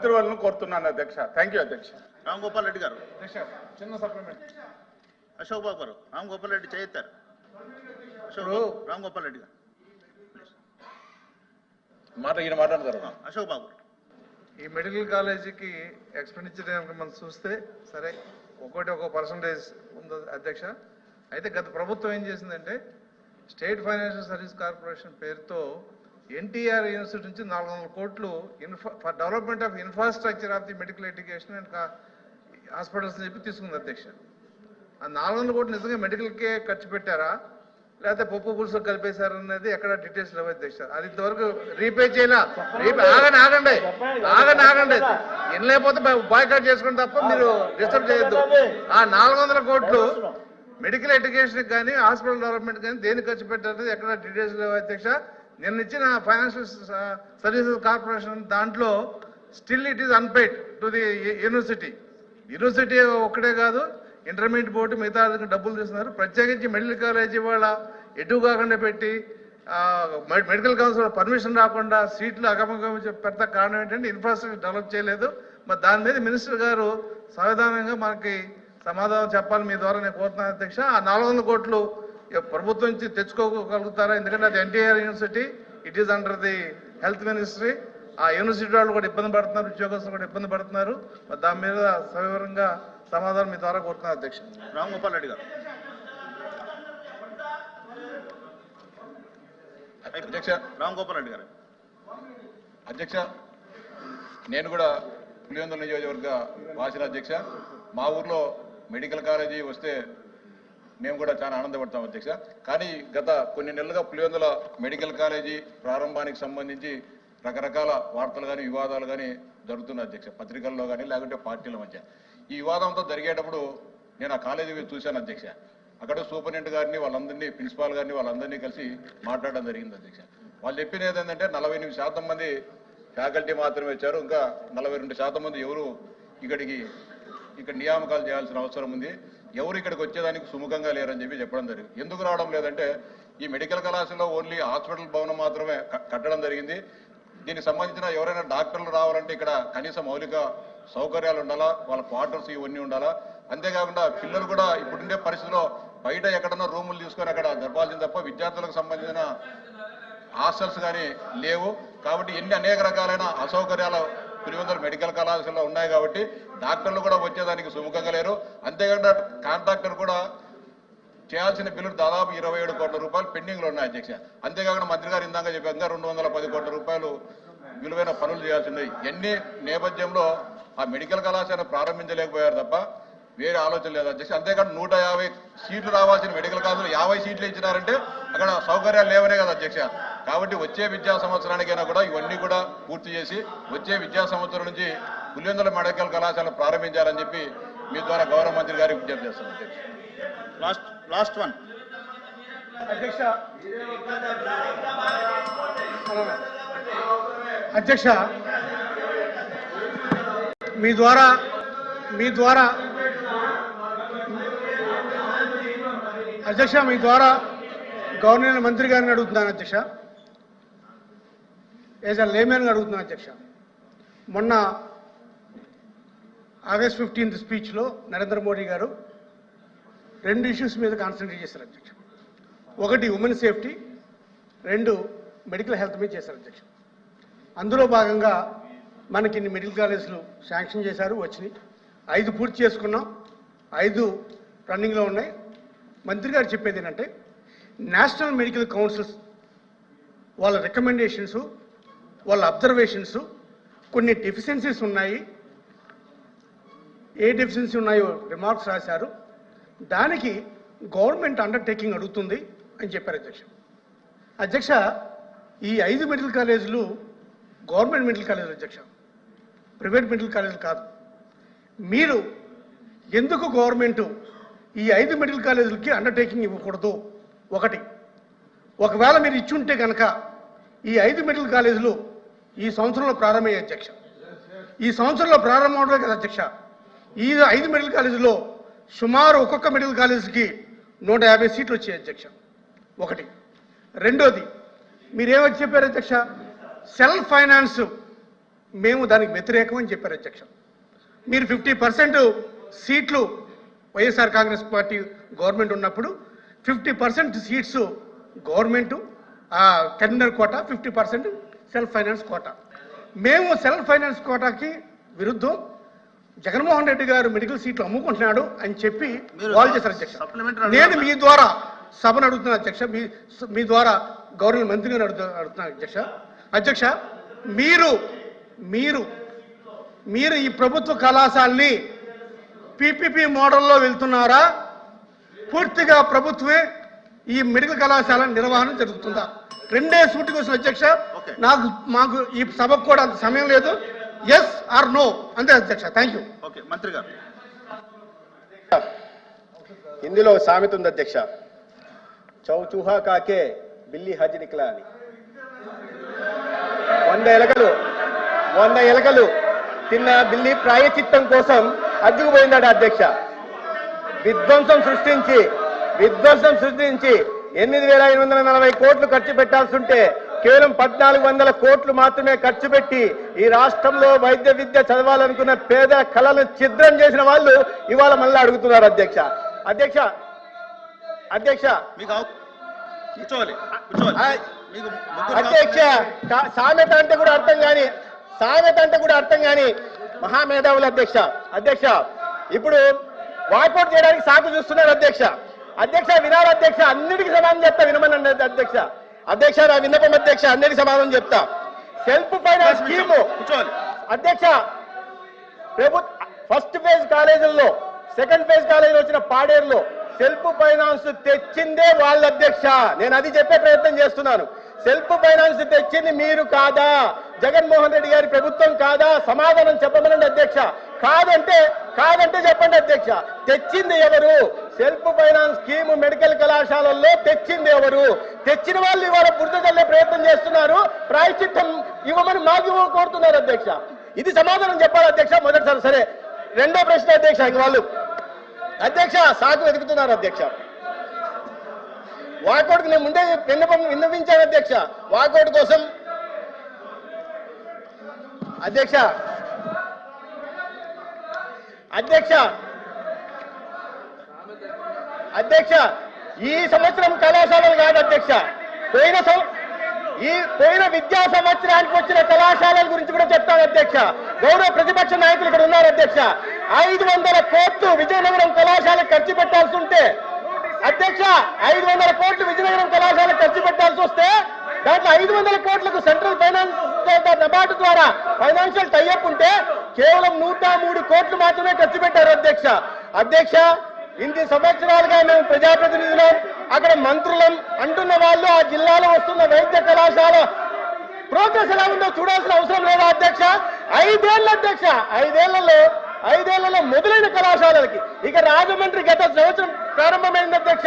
మంత్రివర్లను కోరుతున్నాను అధ్యక్ష. Thank you అధ్యక్ష. రామ్ గోపాల్ రెడ్డి గారు. అధ్యక్ష చిన్న సప్లిమెంట్. అశోక్ బాబు గారు. రామ్ గోపాల్ రెడ్డి చేయిస్తారు. రామ్ గోపాల్ రెడ్డి గారు మాట్లాడతారు. అశోక్ బాబు. ఈ మెడికల్ కాలేజీకి ఎక్స్పెండిచర్ మనం చూస్తే సరే ఒక పర్సంటేజ్ ఉంది అధ్యక్ష. అయితే గత ప్రభుత్వం ఏం చేసిందంటే స్టేట్ ఫైనాన్షియల్ సర్వీస్ కార్పొరేషన్ పేరుతో ఎన్టీఆర్ యూనివర్సిటీ నుంచి 400 కోట్లు for development of infrastructure of the medical education and hospitals అని చెప్పి తీసుకుంది అధ్యక్ష. ఆ 400 కోట్లు నిజంగా మెడికల్కే ఖర్చు పెట్టారా లేకపోతే పప్పు పులుసు కలిపేశారనేది ఎక్కడ డీటెయిల్స్ లేవు అధ్యక్ష. అది ఇంతవరకు రీపే చేయాల. ఆగండి ఏం లేకపోతే బాయ్కాట్ చేసుకుని తప్ప మీరు డిస్టర్బ్ చేయొద్దు. ఆ 400 కోట్లు మెడికల్ ఎడ్యుకేషన్ కానీ హాస్పిటల్ డెవలప్మెంట్ కానీ దేనికి ఖర్చు పెట్టారనేది ఎక్కడ డీటెయిల్స్ లేవు అధ్యక్ష. నిన్న ఇచ్చిన ఫైనాన్షియల్ సర్వీసెస్ కార్పొరేషన్ దాంట్లో still it is unpaid to the university ఒక్కడే కాదు, ఇంటర్మీడియట్ బోర్డు మిగతా డబ్బులు తీస్తున్నారు. ప్రత్యేకించి మెడికల్ కాలేజీ వాళ్ళ ఎటు కాకుండా పెట్టి మెడికల్ కౌన్సిల్ పర్మిషన్ రాకుండా సీట్లు అగమగం పెడతా కారణం ఏంటంటే ఇన్ఫ్రాస్ట్రక్చర్ డెవలప్ చేయలేదు. మరి దాని మీద మినిస్టర్ గారు సావధానంగా మనకి సమాధానం చెప్పాలి. మీ ద్వారా నేను కోరుతున్నాను అధ్యక్ష. ఆ 400 కోట్లు ప్రభుత్వం నుంచి తెచ్చుకోగలుగుతారా? ఎందుకంటే అది NTR university, it is under the health ministry. ఆ యూనివర్సిటీ వాళ్ళు కూడా ఇబ్బంది పడుతున్నారు, ఉద్యోగస్తులు కూడా ఇబ్బంది పడుతున్నారు. మరి దాని మీద సవివరంగా సమాధానం మీ ద్వారా కోరుతున్నారు అధ్యక్ష. రామ్ గోపాల్ రెడ్డి గారు. అధ్యక్ష రామ్ గోపాల్ రెడ్డి గారు. అధ్యక్ష నేను కూడా పులివెందుల నియోజకవర్గ వాసిన అధ్యక్ష. మా ఊర్లో మెడికల్ కాలేజీ వస్తే మేము కూడా చాలా ఆనందపడతాం అధ్యక్ష. కానీ గత కొన్ని నెలలుగా పులివెందుల మెడికల్ కాలేజీ ప్రారంభానికి సంబంధించి రకరకాల వార్తలు కానీ వివాదాలు కానీ జరుగుతున్నాయి అధ్యక్ష. పత్రికల్లో కానీ లేకుంటే పార్టీల మధ్య. ఈ వివాదంతో జరిగేటప్పుడు నేను ఆ కాలేజీ చూశాను అధ్యక్ష. అక్కడ సూపరింటెండెంట్ గారిని వాళ్ళందరినీ ప్రిన్సిపాల్ గారిని వాళ్ళందరినీ కలిసి మాట్లాడడం జరిగింది అధ్యక్ష. వాళ్ళు చెప్పిన ఏంటంటే 48% మంది ఫ్యాకల్టీ మాత్రమే వచ్చారు, ఇంకా 42% మంది ఎవరు ఇక్కడ నియామకాలు చేయాల్సిన అవసరం ఉంది, ఎవరు ఇక్కడికి వచ్చేదానికి సుముఖంగా లేరని చెప్పి చెప్పడం జరిగింది. ఎందుకు రావడం లేదంటే ఈ మెడికల్ కళాశాలలో ఓన్లీ హాస్పిటల్ భవనం మాత్రమే కట్టడం జరిగింది. దీనికి సంబంధించిన ఎవరైనా డాక్టర్లు రావాలంటే ఇక్కడ కనీస మౌలిక సౌకర్యాలు ఉండాలా, వాళ్ళ క్వార్టర్స్ ఇవన్నీ ఉండాలా. అంతేకాకుండా పిల్లలు కూడా ఇప్పుడుండే పరిస్థితిలో బయట ఎక్కడన్నా రూములు తీసుకొని అక్కడ జరపాల్సింది తప్ప విద్యార్థులకు సంబంధించిన హాస్టల్స్ కానీ లేవు. కాబట్టి అనేక రకాలైన అసౌకర్యాలు పులివెందుల మెడికల్ కళాశాలలో ఉన్నాయి. కాబట్టి డాక్టర్లు కూడా వచ్చేదానికి సుముఖంగా లేరు. అంతేకాకుండా కాంట్రాక్టర్ కూడా చేయాల్సిన బిల్లులు దాదాపు 27 కోట్ల రూపాయలు పెండింగ్లో ఉన్నాయి అధ్యక్ష. అంతేకాకుండా మంత్రి గారు ఇందాక చెప్పాక 210 కోట్ల రూపాయలు విలువైన పనులు చేయాల్సి ఉన్నాయి. ఎన్ని నేపథ్యంలో ఆ మెడికల్ కళాశాల ప్రారంభించలేకపోయారు తప్ప వేరే ఆలోచన లేదు అధ్యక్ష. అంతేకాదు 150 సీట్లు రావాల్సిన మెడికల్ కాలేజీలో 50 సీట్లు ఇచ్చినారంటే అక్కడ సౌకర్యాలు లేవనే కదా అధ్యక్ష. కాబట్టి వచ్చే విద్యా సంవత్సరానికైనా కూడా ఇవన్నీ కూడా పూర్తి చేసి వచ్చే విద్యా సంవత్సరం నుంచి పులివెందుల మెడికల్ కళాశాల ప్రారంభించాలని చెప్పి మీ ద్వారా గౌరవ మంత్రి గారికి విజ్ఞప్తి చేస్తాను అధ్యక్ష. లాస్ట్ వన్ అధ్యక్ష మీ ద్వారా గవర్నర్ మంత్రి గారిని అడుగుతున్నాను అధ్యక్ష. యాజ్ అ లేమెన్ అడుగుతున్నాను అధ్యక్ష. మొన్న August 15th స్పీచ్లో నరేంద్ర మోడీ గారు 2 ఇష్యూస్ మీద కాన్సన్ట్రేట్ చేశారు అధ్యక్ష. ఒకటి ఉమెన్ సేఫ్టీ, 2 మెడికల్ హెల్త్ మీద చేశారు అధ్యక్ష. అందులో భాగంగా మనకి ఇన్ని మెడికల్ కాలేజీలు శాంక్షన్ చేశారు, వచ్చినాయి. 5 పూర్తి చేసుకున్నాం, 5 రన్నింగ్లో ఉన్నాయి. మంత్రి గారు చెప్పేది ఏంటంటే నేషనల్ మెడికల్ కౌన్సిల్స్ వాళ్ళ రికమెండేషన్స్, వాళ్ళ అబ్జర్వేషన్స్ కొన్ని డెఫిషియన్సీస్ ఉన్నాయి, ఏ డెఫిషియన్సీ ఉన్నాయో రిమార్క్స్ రాశారు. దానికి గవర్నమెంట్ అండర్టేకింగ్ అడుగుతుంది అని చెప్పారు అధ్యక్ష. ఈ 5 మెడికల్ కాలేజీలు గవర్నమెంట్ మెడికల్ కాలేజీలు అధ్యక్ష, ప్రైవేట్ మెడికల్ కాలేజీలు కాదు. మీరు ఎందుకు గవర్నమెంట్ ఈ 5 మెడికల్ కాలేజీలకి అండర్టేకింగ్ ఇవ్వకూడదు? ఒకవేళ మీరు ఇచ్చుంటే కనుక ఈ 5 మెడికల్ కాలేజీలు ఈ సంవత్సరంలో ప్రారంభమయ్యాయి అధ్యక్ష. ఈ సంవత్సరంలో ప్రారంభమవడమే కదా అధ్యక్ష. ఈ 5 మెడికల్ కాలేజీలో సుమారు ఒక్కొక్క మెడికల్ కాలేజీకి 150 సీట్లు వచ్చాయి అధ్యక్ష. ఒకటి. రెండోది మీరేమని చెప్పారు అధ్యక్ష? సెల్ఫ్ ఫైనాన్స్ మేము దానికి వ్యతిరేకం అని చెప్పారు అధ్యక్ష. మీరు 50% సీట్లు వైఎస్ఆర్ కాంగ్రెస్ పార్టీ గవర్నమెంట్ ఉన్నప్పుడు 50% seats government tender quota, 50% self finance quota. మేము సెల్ఫ్ ఫైనాన్స్ కోటాకి విరుద్ధం. జగన్మోహన్ రెడ్డి గారు మెడికల్ సీట్లు అమ్ముకుంటున్నాడు అని చెప్పి వాళ్ళు చేశారు అధ్యక్ష. నేను మీ ద్వారా సభను అడుగుతున్నాను అధ్యక్ష, మీ ద్వారా గవర్నమెంట్ మంత్రి గారు అడుగుతున్నాను అధ్యక్ష. అధ్యక్ష, మీరు ఈ ప్రభుత్వ కళాశాలని పీపీపీ మోడల్లో వెళ్తున్నారా? పూర్తిగా ప్రభుత్వమే ఈ మెడికల్ కళాశాల నిర్వహణ జరుగుతుందా? రెండే సూటి కోసం అధ్యక్ష. మాకు ఈ సభకు కూడా అంత సమయం లేదు. ఎస్ ఆర్ నో అంతే అధ్యక్ష. Thank you. ఓకే, మంత్రి గారు. ఇందులో సామెత ఉంది అధ్యక్ష, చౌచూహా కాకే బిల్లి హజ్ నిక్లా అని. 100 ఎలకలు తిన్న బిల్లి ప్రాయచిత్తం కోసం అడ్డుకుపోయిందట అధ్యక్ష. విధ్వంసం సృష్టించి 8,840 కోట్లు ఖర్చు పెట్టాల్సి ఉంటే కేవలం 1,400 కోట్లు మాత్రమే ఖర్చు పెట్టి ఈ రాష్ట్రంలో వైద్య విద్య చదవాలనుకున్న పేద కళలను ఛిద్రం చేసిన వాళ్ళు ఇవాళ మళ్ళీ అడుగుతున్నారు అధ్యక్ష. అధ్యక్ష కూర్చోవాలి. అధ్యక్ష, సామెత అంటే కూడా అర్థం కాని మహామేధావులు అధ్యక్ష ఇప్పుడు వాకౌట్ చేయడానికి సాకు చూస్తున్నారు అధ్యక్ష వినాలి అధ్యక్ష, అన్నిటికీ సమాధానం చెప్తా, వినమనండి అధ్యక్ష నా విన్నపం అధ్యక్ష, అన్నిటికీ సమాధానం చెప్తా. సెల్ఫ్ ఫైనాన్స్ స్కీము అధ్యక్ష, ఫస్ట్ ఫేజ్ కాలేజీల్లో, సెకండ్ ఫేజ్ కాలేజీలో వచ్చిన పాడేరులో సెల్ఫ్ ఫైనాన్స్ తెచ్చిందే వాళ్ళ అధ్యక్ష. నేను అది చెప్పే ప్రయత్నం చేస్తున్నాను. సెల్ఫ్ ఫైనాన్స్ తెచ్చింది మీరు కాదా? జగన్మోహన్ రెడ్డి గారి ప్రభుత్వం కాదా? సమాధానం చెప్పమనండి అధ్యక్ష. కాదంటే చెప్పండి అధ్యక్ష, తెచ్చింది ఎవరు? సెల్ఫ్ ఫైనాన్స్ స్కీమ్ మెడికల్ కళాశాలల్లో తెచ్చింది ఎవరు? తెచ్చిన వాళ్ళు ఇవాళ బురద చల్లే ప్రయత్నం చేస్తున్నారు, ప్రాయశ్చిత్తం ఇవ్వమని మాకు కోరుతున్నారు అధ్యక్ష. ఇది సమాధానం చెప్పాలి అధ్యక్ష మొదటిసారి. సరే, రెండో ప్రశ్న అధ్యక్ష, ఇంక వాళ్ళు అధ్యక్ష సాకు వెతుకుతున్నారు అధ్యక్ష. వాకౌట్కి నేను ముందే విన్నవించాను అధ్యక్ష, వాకౌట్ కోసం అధ్యక్ష ఈ సంవత్సరం కళాశాలలు కాదు అధ్యక్ష, పోయిన విద్యా సంవత్సరానికి వచ్చిన కళాశాలల గురించి కూడా చెప్తాను అధ్యక్ష. గౌరవ ప్రతిపక్ష నాయకులు ఇక్కడ ఉన్నారు అధ్యక్ష. 500 కోట్లు విజయనగరం కళాశాలకు ఖర్చు పెట్టాల్సి ఉంటే అధ్యక్ష, 500 కోట్లు విజయనగరం కళాశాలకు ఖర్చు పెట్టాల్సి వస్తే దాంట్లో 500 కోట్లకు సెంట్రల్ ఫైనాన్స్ నబార్డు ద్వారా ఫైనాన్షియల్ టైఅప్ ఉంటే కేవలం 103 కోట్లు మాత్రమే ఖర్చు పెట్టారు అధ్యక్ష. ఇన్ని సంవత్సరాలుగా మేము ప్రజాప్రతినిధులం, అక్కడ మంత్రులం అంటున్న వాళ్ళు ఆ జిల్లాలో వస్తున్న వైద్య కళాశాల ప్రోగ్రెస్ ఎలా ఉందో చూడాల్సిన అవసరం లేదా అధ్యక్ష? 5 ఏళ్ళు అధ్యక్ష, 5 ఏళ్లలో మొదలైన కళాశాలలకి ఇక రాజమండ్రి గత సంవత్సరం ప్రారంభమైంది అధ్యక్ష.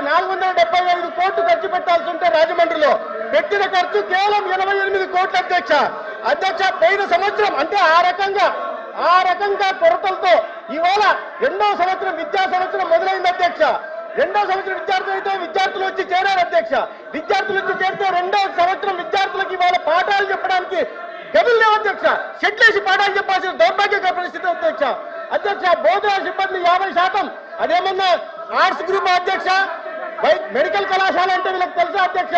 475 కోట్లు ఖర్చు పెట్టాల్సి ఉంటే రాజమండ్రిలో పెట్టిన ఖర్చు కేవలం 88 కోట్లు అధ్యక్ష. పోయిన సంవత్సరం అంటే ఆ రకంగా కొరతలతో ఇవాళ రెండవ సంవత్సరం విద్యా సంవత్సరం మొదలైంది అధ్యక్ష. రెండవ సంవత్సరం విద్యార్థులు వచ్చి చేరారు అధ్యక్ష. విద్యార్థులు వచ్చి చేరితే రెండవ సంవత్సరం విద్యార్థులకు ఇవాళ పాఠాలు చెప్పడానికి గదులు లేవు అధ్యక్ష. షెడ్లేసి పాఠాలు చెప్పాల్సిన దౌర్భాగ్య పరిస్థితి అధ్యక్ష. బోధనా సిబ్బంది 50%, అదేమన్నా ఆర్ట్స్ గ్రూప్ అధ్యక్ష. మెడికల్ కళాశాల అంటే వీళ్ళకి తెలుసా అధ్యక్ష?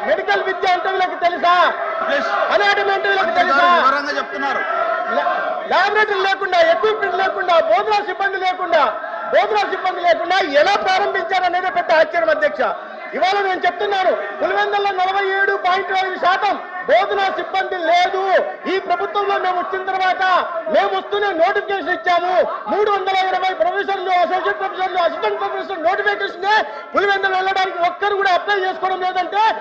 మెడికల్ విద్య అంటే వీళ్ళకి తెలుసా? అనాటమీ అంటే వీళ్ళకి తెలుసా? చెప్తున్నారు. ల్యాబొరేటరీ లేకుండా, ఎక్విప్మెంట్ లేకుండా, బోధనా సిబ్బంది లేకుండా ఎలా ప్రారంభించారనేది పెద్ద ఆశ్చర్యం అధ్యక్ష. ఇవాళ నేను చెప్తున్నాను, పులివెందుల్లో 47.5% బోధనా సిబ్బంది లేదు. ఈ ప్రభుత్వంలో మేము వచ్చిన తర్వాత మేము వస్తూనే నోటిఫికేషన్ ఇచ్చాము. 320 ప్రొఫెసర్లు, అసోసియేట్ ప్రొఫెసర్లు, అసిస్టెంట్ ప్రొఫెసర్ నోటిఫికేషన్ పులివెందులు వెళ్ళడానికి ఒక్కరు కూడా అప్లై చేసుకోవడం లేదంటే